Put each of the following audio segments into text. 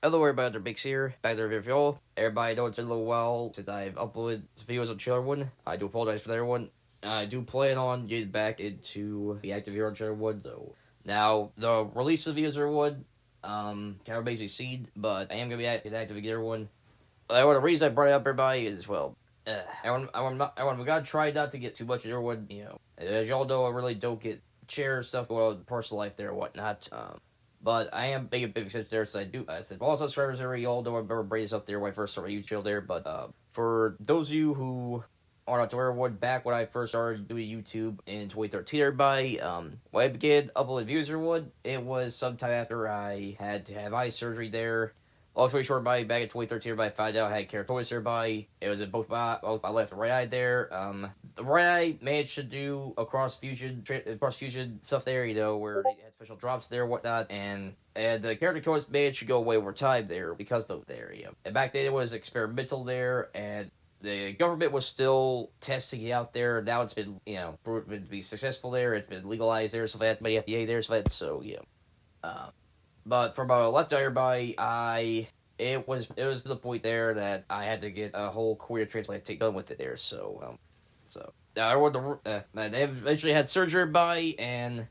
Hello everybody, Dr. Bix here, back there with y'all. Everybody know it's been a little while since I've uploaded some videos on Chillerwood. I do apologize for that everyone. I do plan on getting back into the active here on Chillerwood, so now the release of videos everyone, kind of basically seen, but I am gonna be active again everyone. The reason I brought it up everybody is everyone we gotta try not to get too much of everyone, As y'all know, I really don't get share stuff going on in personal life there and whatnot. But I am making a big exception there, so I said, all subscribers there, you all know I remember bringing this up there when I first started my YouTube there, but for those of you who are not aware of what, back when I first started doing YouTube in 2013, everybody, when I began uploading views or what, it was sometime after I had to have eye surgery there. Long story short, back in 2013, everybody found out I had keratosis everybody. It was in both my left and right eye there. The right eye managed to do a cross fusion stuff there, where they had special drops there and whatnot, and the keratosis managed to go away over time there because of there, And back then it was experimental there, and the government was still testing it out there. Now it's been, proven to be successful there. It's been legalized there, so that by the FDA there, so yeah. But for my left eye, everybody, it was to the point there that I had to get a whole cornea transplant done with it there. So they eventually had surgery by, and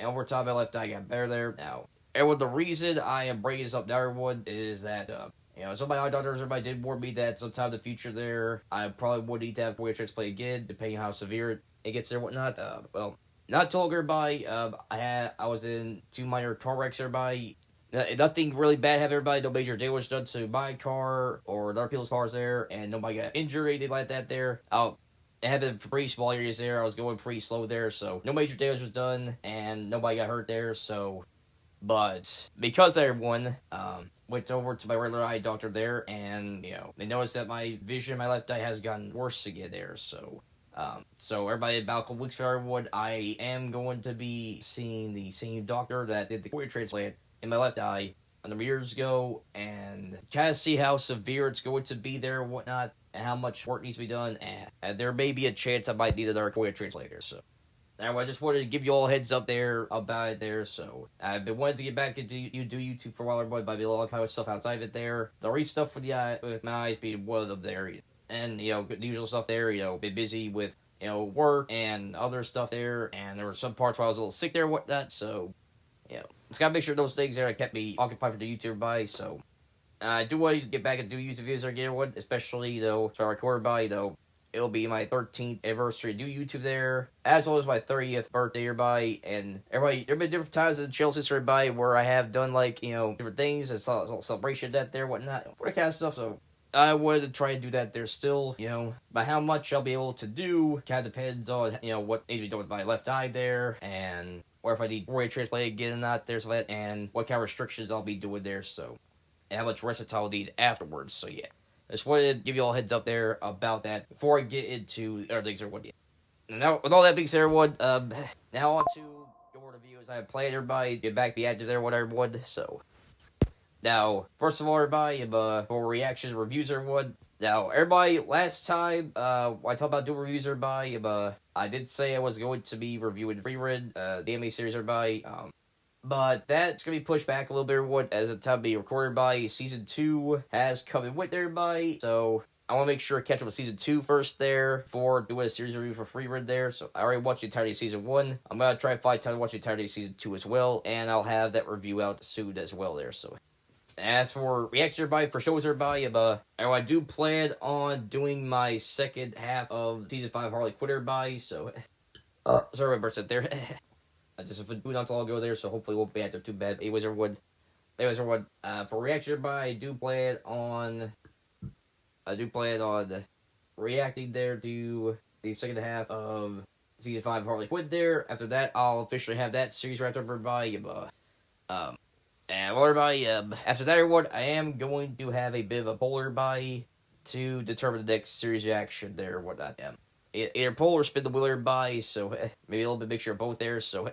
over time my left eye got better there. Now, everyone, the reason I am bringing this up now, everyone, is that some of my eye doctors, everybody did warn me that sometime in the future there, I probably would need to have cornea transplant again, depending on how severe it gets there and whatnot. Not too long everybody, I was in 2 minor car wrecks everybody. Nothing really bad happened everybody, no major damage done to my car or other people's cars there, and nobody got injured or anything like that there. It happened for pretty small areas there, I was going pretty slow there, so no major damage was done, and nobody got hurt there, so... But, because that everyone, went over to my regular eye doctor there, and, they noticed that my vision in my left eye has gotten worse again there, so everybody, about a couple weeks for everyone, I am going to be seeing the same doctor that did the cornea transplant in my left eye a number of years ago, and kind of see how severe it's going to be there and whatnot, and how much work needs to be done, and there may be a chance I might need another cornea transplant later, so. Anyway, I just wanted to give you all a heads up there about it there, so. I've been wanting to get back into YouTube for a while, everybody, but I've been a lot of kind of stuff outside of it there. The read stuff for the eye, with my eyes being one of them there, and, the usual stuff there, been busy with, work and other stuff there, and there were some parts where I was a little sick there and whatnot, so, it's gotta make sure those things there kept me occupied for the YouTube by, so. I do want to get back and do YouTube videos again, especially, if I record by, it'll be my 13th anniversary to do YouTube there, as well as my 30th birthday nearby, and everybody, there have been different times in Chill's history by where I have done, different things, and celebration that there, whatnot, for that kind of stuff, so. I would try to do that there still, but how much I'll be able to do kind of depends on, what needs to be done with my left eye there, and or if I need cornea transplant again or not there, so that, and what kind of restrictions I'll be doing there, so, and how much rest I'll need afterwards, so yeah. I just wanted to give you all a heads up there about that before I get into other things or what. Now, with all that being said, everyone, now on to your reviews. I have planned everybody get back, be active there, whatever, everyone, so. Now, first of all, everybody, for reactions, reviews, everyone. Now, everybody, last time, I talked about doing reviews, everybody, I did say I was going to be reviewing Frieren, the anime series, everybody, but that's going to be pushed back a little bit, everyone, as the time being recorded by Season 2 has come in with everybody, so I want to make sure I catch up with Season 2 first there, before doing a series review for Frieren there, so I already watched the entirety of Season 1, I'm going to try to find time to watch the entirety of Season 2 as well, and I'll have that review out soon as well there, so. As for reaction everybody, for shows everybody, I do plan on doing my second half of Season 5 Harley Quinn everybody, so, sorry about that there. I just been doing not too long ago there, so hopefully it won't be active too bad. Anyways, everyone, for reaction everybody, I do plan on reacting there to the second half of Season 5 Harley Quinn there. After that, I'll officially have that series wrapped up everybody, and well, everybody, after that, everyone, I am going to have a bit of a poll, everybody, to determine the next series reaction there, whatnot. Either poll or spin the wheel, everybody, so maybe a little bit mixture of both there, so.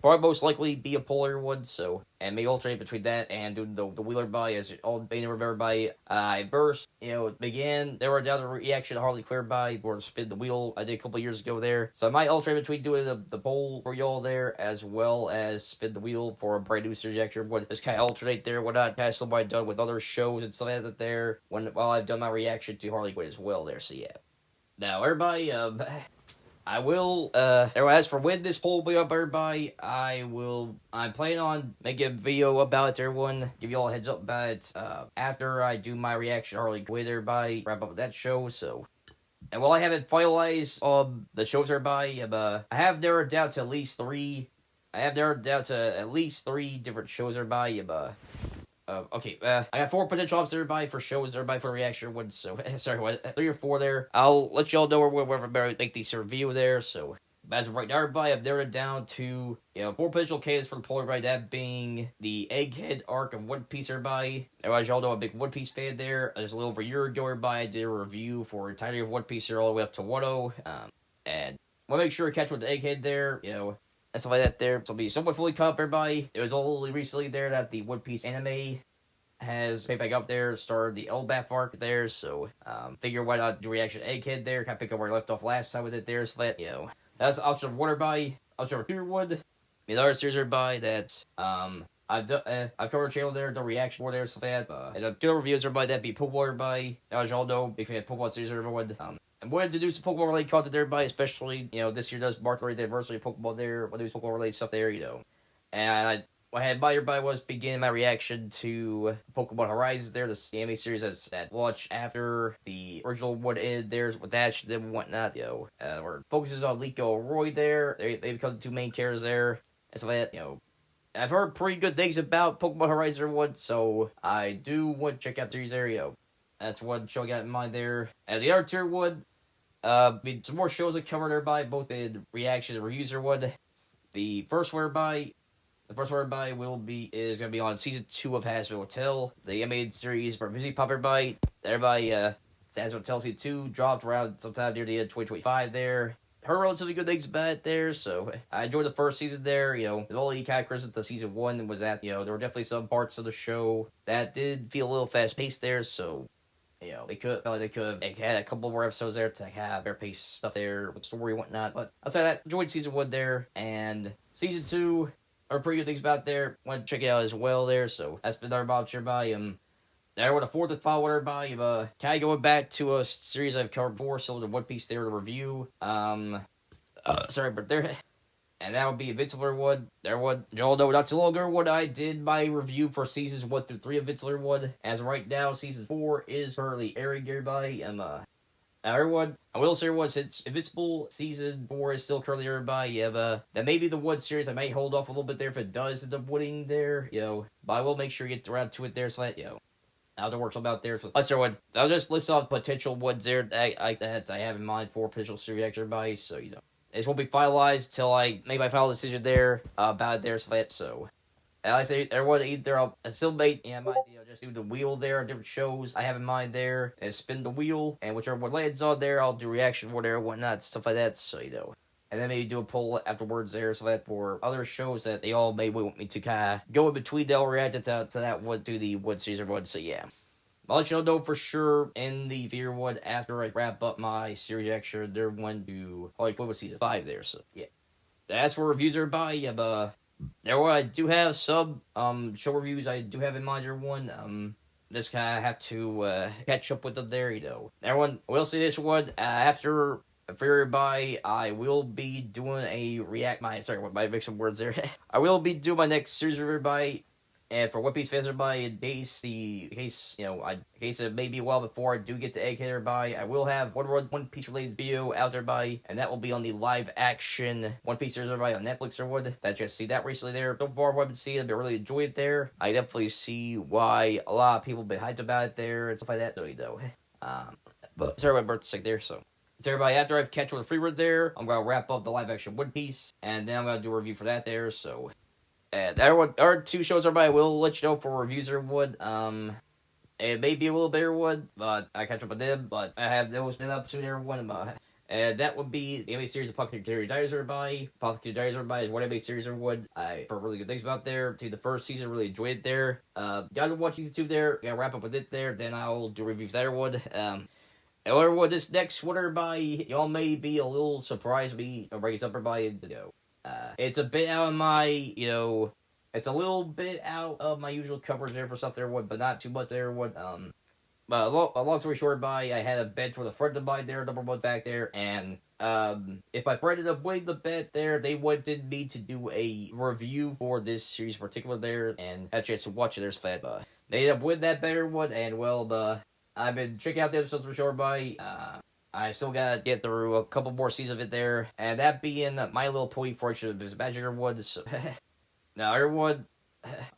probably most likely be a Polar one, so, and may alternate between that and doing the Wheeler buy, as all may remember by, Burst, it began, there were down the reaction to Harley Quinn buy, or Spin the Wheel, I did a couple years ago there, so I might alternate between doing the poll for y'all there, as well as Spin the Wheel for a brand new series action, but just kind of alternate there, whatnot, kind of something I've done with other shows and stuff like that there, while I've done my reaction to Harley Quinn as well there, so yeah. Now, everybody, I will, as for when this poll will be up, everybody, I'm planning on making a video about it, everyone, give you all a heads up about it, after I do my reaction to Harley Quinn, everybody, wrap up with that show, so, and while I haven't finalized, the shows, everybody, I have narrowed down to at least three different shows, everybody, okay, I got 4 potential options, everybody, for shows, everybody, for reaction ones, so, sorry, what, 3 or 4 there. I'll let y'all know wherever I make these review there, so, as of right now, everybody, I've narrowed it down to, 4 potential candidates for the poll, everybody, that being the Egghead arc of One Piece, everybody. As y'all know, I'm a big One Piece fan there. Just a little over a year ago, everybody, I did a review for entirety of One Piece here all the way up to Wano, and I want to make sure to catch with the Egghead there, and stuff like that there. So it'll be somewhat fully caught up, everybody. It was only recently there that the One Piece anime has picked back up there, started the Elbaf arc there, so, figure why not do reaction to Egghead there, kind of pick up where I left off last time with it there, so that, that's the option of one, everybody. Option number 2 would be another series, everybody, that, I've covered a channel there, done reaction for there, so that, and good reviews, everybody, that'd be Pokemon, everybody. As y'all know, big fan of Pokemon series, everyone, I wanted to do some Pokemon related content there, everybody, especially, this year does mark the anniversary of Pokemon there, want to do some Pokemon related stuff there, and what I had by everybody was beginning my reaction to Pokemon Horizons there, the anime series that launched after the original one ended there with Ash and whatnot, where focuses on Liko and Roy there. They become the 2 main characters there, and stuff like that, I've heard pretty good things about Pokemon Horizon 1, so I do want to check out these there, That's one show I got in mind there. And the other tier would, some more shows I covered there by, both in reaction and reviews or one. The first one by is going to be on Season 2 of Hazbin Hotel, the animated series for Vizzy Pop, everybody. Hazbin Hotel Season 2 dropped around sometime near the end of 2025 there. Heard relatively good things about it there, so I enjoyed the first season there, the only kind of criticism to Season 1 was that, there were definitely some parts of the show that did feel a little fast-paced there, so, they could have had a couple more episodes there to have better pace stuff there with story and whatnot, but outside of that, enjoyed Season 1 there, and Season 2 are pretty good things about there. Want to check it out as well there. So that's been our Bob Cheerby. There with a 4th and final one by kind of going back to a series I've covered before, so the One Piece there to review. Sorry, but there, and that would be Invincible one. There one, y'all know not too long ago when I did my review for seasons 1 through 3 of Invincible one. As of right now, season 4 is currently airing, everybody, and everyone, I will say everyone, since Invincible Season 4 is still currently aired by, that may be the one series I might hold off a little bit there if it does end up winning there, but I will make sure you get around to it there, so that, I'll have to work something out there. So let's start with, I'll just list off potential ones there that I have in mind for potential series action by, so, this won't be finalized till I make my final decision there, about it there, so that, so. And like I say, everyone either I'll still make, my idea, just do the wheel there, different shows I have in mind there, and spin the wheel, and whichever one lands on there, I'll do reaction for there, whatnot, stuff like that, so, and then maybe do a poll afterwards there, so that for other shows that they all may want me to kind of go in between, they'll react to that one, to the one season one, so yeah. I'll let y'all know for sure in the video one after I wrap up my series action, there one to, like, what was season 5 there, so, yeah. As for reviews, everybody, I do have some show reviews I do have in mind, everyone. Just kind of have to catch up with them there, Everyone, I will say this one, after everybody, I will be doing a I make some words there. I will be doing my next series review, everybody. And for One Piece fans, everybody, in case it may be a while before I do get to Egghead, everybody, I will have One Piece related video out there, everybody, and that will be on the live action One Piece series, everybody, on Netflix, everyone. That just see that recently there. So far, what I've been seeing, I've been really enjoying it there. I definitely see why a lot of people have been hyped about it there and stuff like that, but sorry, my birthday sick there, so. So everybody, after I've catch with a free word there, I'm gonna wrap up the live action One Piece, and then I'm gonna do a review for that there, so. And everyone, our 2 shows, everybody, I will let you know for reviews or would. It may be a little bigger one, but I catch up with them. But I have those been up to everyone. And that would be the anime series of Apothecary Diaries by. Apothecary Diaries by is one anime series I would. I heard really good things about there. See the first season, really enjoyed it there. Gotta watch season 2 there. Gotta wrap up with it there. Then I'll do reviews there would. However, what this next one everybody, y'all may be a little surprised me breaks up everybody. It's a bit out of my, it's a little bit out of my usual coverage there for stuff there would, but not too much there would. But a long story short, I had a bet with a friend of mine there, number one back there, and if my friend ended up winning the bet there, they wanted me to do a review for this series in particular there, and had a chance to watch it there's fed. They ended up winning that better one, and well, I've been checking out the episodes for short I still gotta get through a couple more seasons of it there, and that being My Little Pony Fortune of His Magic Woods. Now, everyone,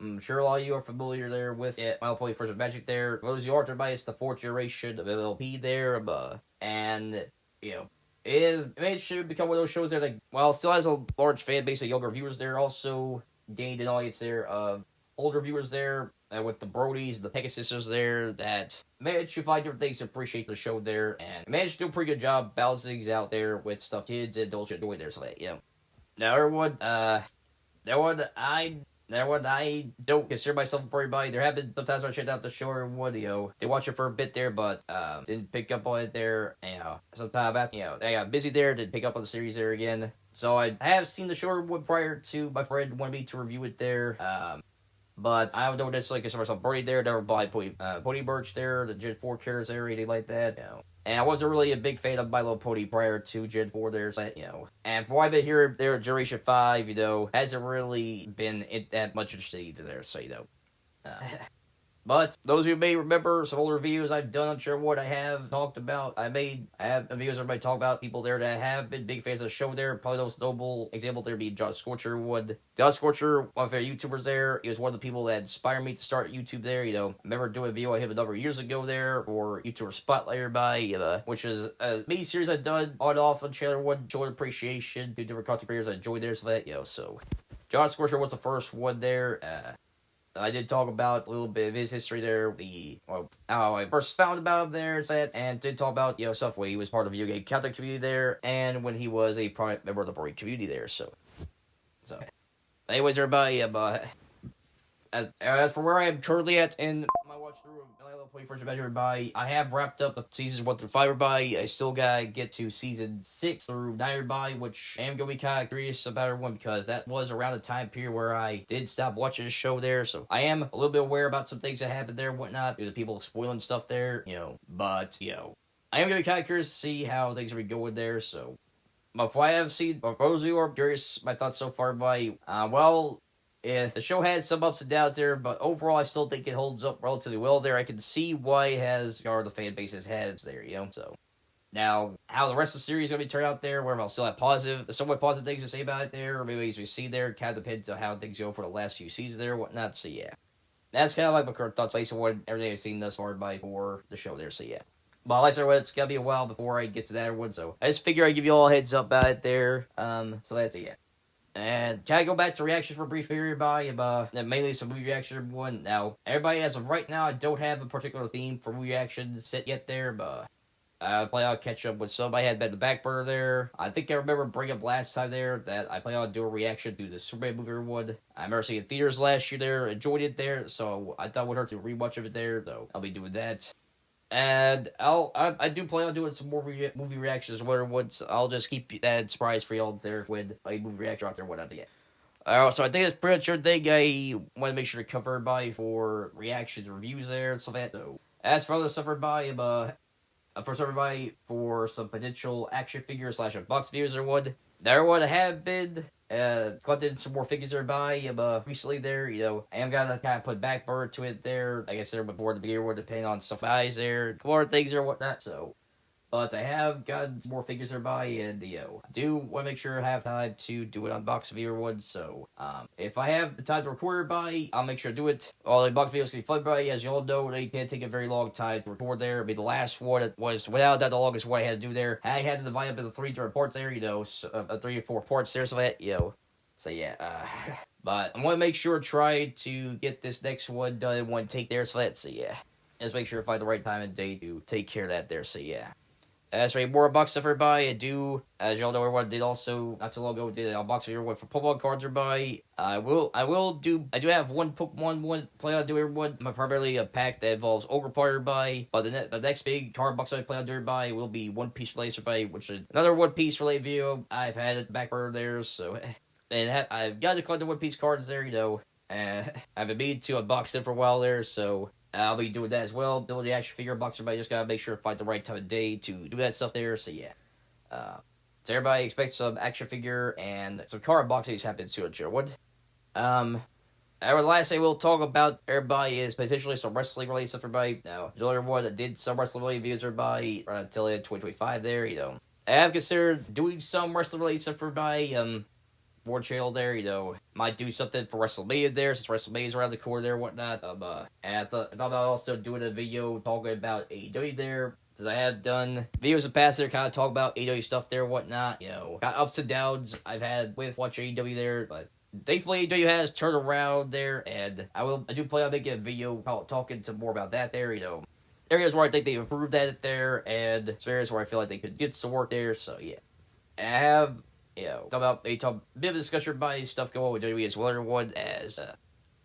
I'm sure a lot of you are familiar there with it. My Little Pony Fortune of Magic there. For those of you aren't, it's the fourth generation of MLP there, and, it should become one of those shows there that, while still has a large fan base of younger viewers there, also gained an audience there of older viewers there, with the Brodies and the Pegasuses there, that managed to find different things to appreciate the show there, and managed to do a pretty good job balancing things out there with stuff kids and adults should enjoy there, so that, Now, everyone, I don't consider myself a Brody buddy. There have been sometimes I checked out the show or what, they watch it for a bit there, but, didn't pick up on it there, and, sometime after, I got busy there, didn't pick up on the series there again. So I have seen the show prior to my friend wanted me to review it there, but I don't necessarily consider myself Brody there. Never buy Pony Birch there, the Gen 4 characters there, anything like that. And I wasn't really a big fan of My Little Pony prior to Gen 4 there, so, And for what I've been hearing there, Generation 5, hasn't really been that much interesting either there, so, But those who may remember some older reviews I've done on Sherwood, I have talked about. I have videos where I talk about people there that have been big fans of the show there. Probably the most notable example there being John Scorcher would. John Scorcher, one of their YouTubers there, he was one of the people that inspired me to start YouTube there. I remember doing a video on him a number of years ago there for YouTuber Spotlight which is a mini series I've done on and off on channel one, showing appreciation to different content creators I enjoyed there. So that, so John Scorcher was the first one there. I did talk about a little bit of his history there, how I first found about him there, and did talk about, stuff when he was part of the video game content community there, and when he was a prominent member of the Brody community there, so. Anyways, everybody, as for where I am currently at in my watch through of My Little Pony Fortune of Magic everybody, I have wrapped up the seasons 1 through 5 everybody. I still gotta get to season 6 through 9 everybody, which I am gonna be kind of curious about everyone because that was around the time period where I did stop watching the show there, so I am a little bit aware about some things that happened there and whatnot, due to people spoiling stuff there, but, I am gonna be kind of curious to see how things are going there, so. But for I have seen, for those of you who are curious, my thoughts so far by, yeah, the show has some ups and downs there, but overall I still think it holds up relatively well there. I can see why it has the fan base it has there, so. Now, how the rest of the series is going to be turned out there, where I'll still have somewhat positive things to say about it there, or maybe as we see there, kind of depends on how things go for the last few seasons there, whatnot, so yeah. That's kind of like my current thoughts based on what everything I've seen thus far for the show there, so yeah. But like I said, it's going to be a while before I get to that one, so I just figure I'd give you all a heads up about it there, so that's it, yeah. And can I go back to reactions for a brief period mainly some movie reaction one. Now, everybody, as of right now, I don't have a particular theme for movie reactions set yet there, but I'll catch up with some. I had been the back burner there. I think I remember bringing up last time there that I plan on doing a reaction to the Superman movie one. I remember seeing it in theaters last year there, enjoyed it there, so I thought it would hurt to rewatch of it there, so I'll be doing that. And I do plan on doing some more movie reactions once. I'll just keep that surprise for y'all there when a movie reaction out there, whatnot. Yeah. So I think that's pretty much everything I want to make sure to cover everybody for reactions, reviews there, and stuff like that. So as for other stuff, everybody, for some potential action figures / box videos or what, there would have been collected some more figures there recently there, I am gonna kind of put back burner to it there. Like I said before, the beginning would depend on stuff eyes there, more things or whatnot, so. But I have gotten some more figures there and, I do want to make sure I have time to do an unboxing video one, so, if I have the time to record I'll make sure to do it. All the unboxing videos can be fun as you all know, they can take a very long time to record there. I mean, the last one was, without that, the longest one I had to do there. I had to divide up into 3 different parts there, 3 or 4 parts there, so that, so yeah, but I want to make sure to try to get this next one done in one take there, so that's, yeah. Just make sure to find the right time and day to take care of that there, so yeah. As for more box stuff, everybody, I do, as y'all know, everyone did also, not too long ago, did a box of everyone for Pokemon cards, everybody. I do have one Pokemon one play on do everyone, primarily a pack that involves Ogre everybody, but the next big card box I play on do everybody will be One Piece related, everybody, which is another One Piece related video. I've had it back burner there, so, and I've got to collect the One Piece cards there, you know, I've been meaning to unbox them for a while there, so I'll be doing that as well. Building the action figure box, everybody just gotta make sure to find the right time of day to do that stuff there, so yeah. So everybody expects some action figure and some card boxes happen soon, Sherwood. Our last thing we'll talk about, everybody, is potentially some wrestling related stuff, everybody. Now, everyone did some wrestling related videos, everybody, right until 2025 there, you know. I have considered doing some wrestling related stuff, everybody, for channel there, you know, might do something for WrestleMania there, since WrestleMania's around the corner there and whatnot. And I thought about also doing a video talking about AEW there, since I have done videos in the past there, kind of talk about AEW stuff there and whatnot, you know, got ups and downs I've had with watching AEW there, but thankfully AEW has turned around there, and I do plan on making a video talking to more about that there, you know. Areas where I think they improved at it there, and areas where I feel like they could get some work there, so yeah. And I have, you know, talk a bit of a discussion about stuff going on with WWE as well, everyone, as,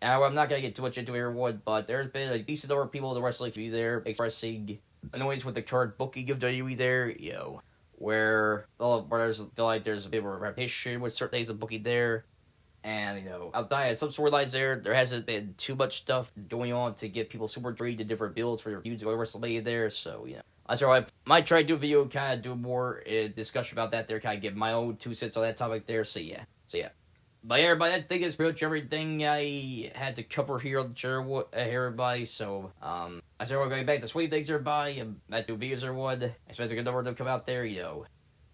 I'm not gonna get too much into everyone, but there's been a decent number of people in the wrestling community there expressing annoyance with the current booking of WWE there, you know, where there's feel like there's a bit of a repetition with certain days of booking there, and, you know, outside of some storylines there hasn't been too much stuff going on to get people super intrigued in different builds for their feuds with WrestleMania there, so, you know. So I might try to do a video, kind of do more discussion about that there, kind of give my own 2 cents on that topic there, so yeah. But yeah, everybody, I think it's pretty much everything I had to cover here on the channel, everybody, so, I said we're going back to sweet things, everybody, and back to videos, everyone. I expect a good number of them come out there, you know.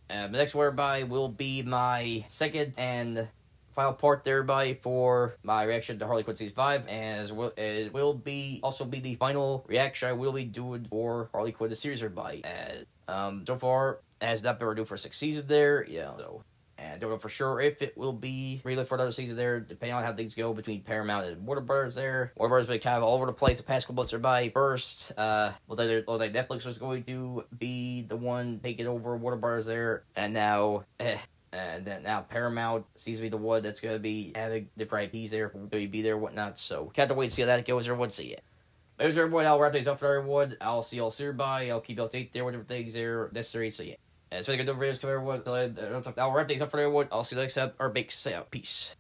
The next one, everybody, will be my second and final part there, everybody, for my reaction to Harley Quinn Season 5, and it will also be the final reaction I will be doing for Harley Quinn the series, everybody, as, so far, it has not been renewed for 6 seasons there, you know, so, and I don't know for sure if it will be relived for another season there, depending on how things go between Paramount and Warner Brothers there. Warner Brothers has been kind of all over the place the past couple months, everybody. First, Netflix was going to be the one taking over Warner Brothers there, and now, and then now Paramount seems to be the one that's going to be having different IPs there from WB there and whatnot. So, can't wait to see how that goes, everyone. See it. There's everyone. I'll wrap things up for everyone. I'll see y'all soon. Bye. I'll keep you updated there with different things there necessary. So, yeah. And it's been a good videos. Come everyone. I'll wrap things up for everyone. I'll see you next time. Or big say out. Peace.